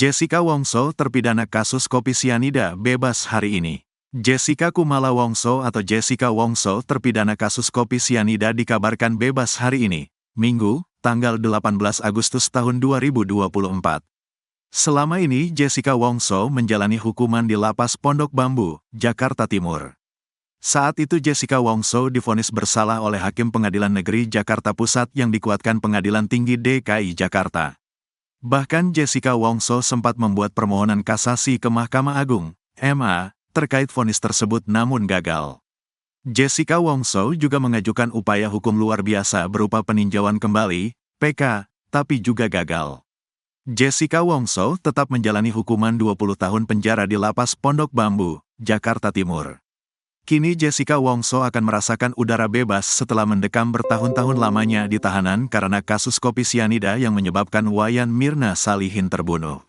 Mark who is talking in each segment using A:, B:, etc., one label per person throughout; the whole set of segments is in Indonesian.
A: Jessica Wongso terpidana kasus kopi sianida bebas hari ini. Jessica Kumala Wongso atau Jessica Wongso terpidana kasus kopi sianida dikabarkan bebas hari ini, Minggu, tanggal 18 Agustus tahun 2024. Selama ini Jessica Wongso menjalani hukuman di Lapas Pondok Bambu, Jakarta Timur. Saat itu Jessica Wongso divonis bersalah oleh Hakim Pengadilan Negeri Jakarta Pusat yang dikuatkan Pengadilan Tinggi DKI Jakarta. Bahkan Jessica Wongso sempat membuat permohonan kasasi ke Mahkamah Agung, MA, terkait vonis tersebut namun gagal. Jessica Wongso juga mengajukan upaya hukum luar biasa berupa peninjauan kembali, PK, tapi juga gagal. Jessica Wongso tetap menjalani hukuman 20 tahun penjara di Lapas Pondok Bambu, Jakarta Timur. Kini Jessica Wongso akan merasakan udara bebas setelah mendekam bertahun-tahun lamanya di tahanan karena kasus kopi sianida yang menyebabkan Wayan Mirna Salihin terbunuh.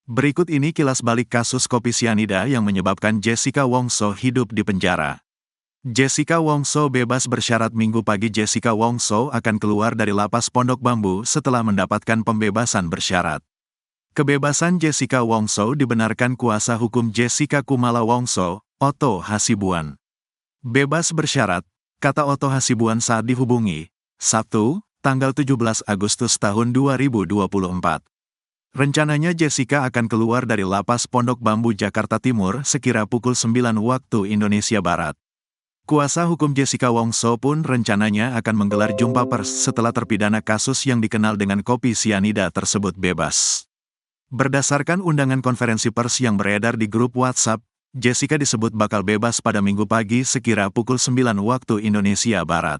A: Berikut ini kilas balik kasus kopi sianida yang menyebabkan Jessica Wongso hidup di penjara. Jessica Wongso bebas bersyarat Minggu pagi. Jessica Wongso akan keluar dari Lapas Pondok Bambu setelah mendapatkan pembebasan bersyarat. Kebebasan Jessica Wongso dibenarkan kuasa hukum Jessica Kumala Wongso, Otto Hasibuan. Bebas bersyarat, kata Otto Hasibuan saat dihubungi, Sabtu, tanggal 17 Agustus tahun 2024. Rencananya Jessica akan keluar dari Lapas Pondok Bambu Jakarta Timur sekira pukul 9 waktu Indonesia Barat. Kuasa hukum Jessica Wongso pun rencananya akan menggelar jumpa pers setelah terpidana kasus yang dikenal dengan kopi sianida tersebut bebas. Berdasarkan undangan konferensi pers yang beredar di grup WhatsApp, Jessica disebut bakal bebas pada Minggu pagi sekira pukul 9 waktu Indonesia Barat.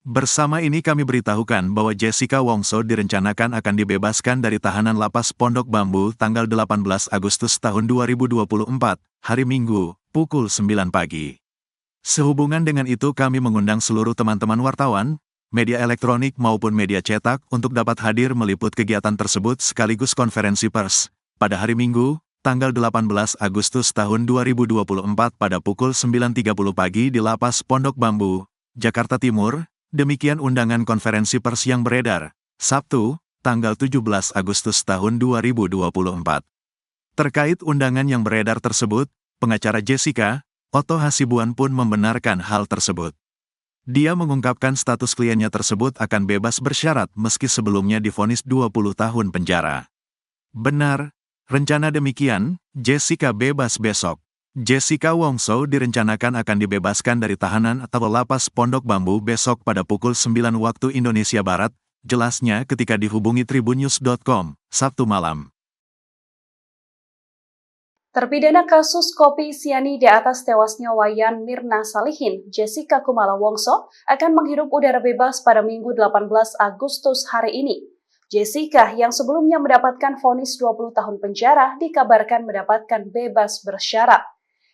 A: Bersama ini kami beritahukan bahwa Jessica Wongso direncanakan akan dibebaskan dari tahanan Lapas Pondok Bambu tanggal 18 Agustus tahun 2024, hari Minggu, pukul 9 pagi. Sehubungan dengan itu kami mengundang seluruh teman-teman wartawan, media elektronik maupun media cetak untuk dapat hadir meliput kegiatan tersebut sekaligus konferensi pers pada hari Minggu, tanggal 18 Agustus tahun 2024 pada pukul 9.30 pagi di Lapas Pondok Bambu, Jakarta Timur. Demikian undangan konferensi pers yang beredar, Sabtu, tanggal 17 Agustus tahun 2024. Terkait undangan yang beredar tersebut, pengacara Jessica, Otto Hasibuan pun membenarkan hal tersebut. Dia mengungkapkan status kliennya tersebut akan bebas bersyarat meski sebelumnya divonis 20 tahun penjara. Benar. Rencana demikian, Jessica bebas besok. Jessica Wongso direncanakan akan dibebaskan dari tahanan atau Lapas Pondok Bambu besok pada pukul 9 waktu Indonesia Barat, jelasnya ketika dihubungi tribunnews.com, Sabtu malam.
B: Terpidana kasus kopi sianida atas tewasnya Wayan Mirna Salihin, Jessica Kumala Wongso akan menghirup udara bebas pada Minggu 18 Agustus hari ini. Jessica yang sebelumnya mendapatkan vonis 20 tahun penjara dikabarkan mendapatkan bebas bersyarat.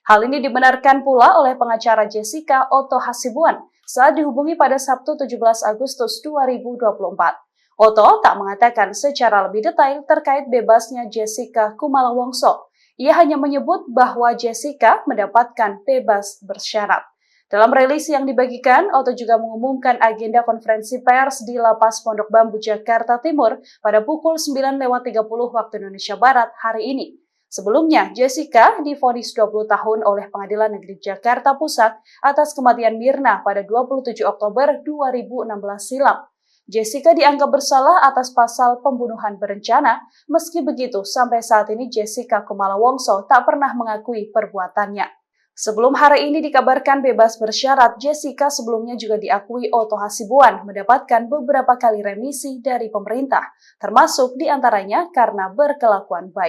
B: Hal ini dibenarkan pula oleh pengacara Jessica, Otto Hasibuan, saat dihubungi pada Sabtu 17 Agustus 2024. Otto tak mengatakan secara lebih detail terkait bebasnya Jessica Kumala Wongso. Ia hanya menyebut bahwa Jessica mendapatkan bebas bersyarat. Dalam rilis yang dibagikan, Otto juga mengumumkan agenda konferensi pers di Lapas Pondok Bambu Jakarta Timur pada pukul 9.30 waktu Indonesia Barat hari ini. Sebelumnya, Jessica divonis 20 tahun oleh Pengadilan Negeri Jakarta Pusat atas kematian Mirna pada 27 Oktober 2016 silam. Jessica dianggap bersalah atas pasal pembunuhan berencana. Meski begitu, sampai saat ini Jessica Kumala Wongso tak pernah mengakui perbuatannya. Sebelum hari ini dikabarkan bebas bersyarat, Jessica sebelumnya juga diakui Otto Hasibuan mendapatkan beberapa kali remisi dari pemerintah, termasuk diantaranya karena berkelakuan baik.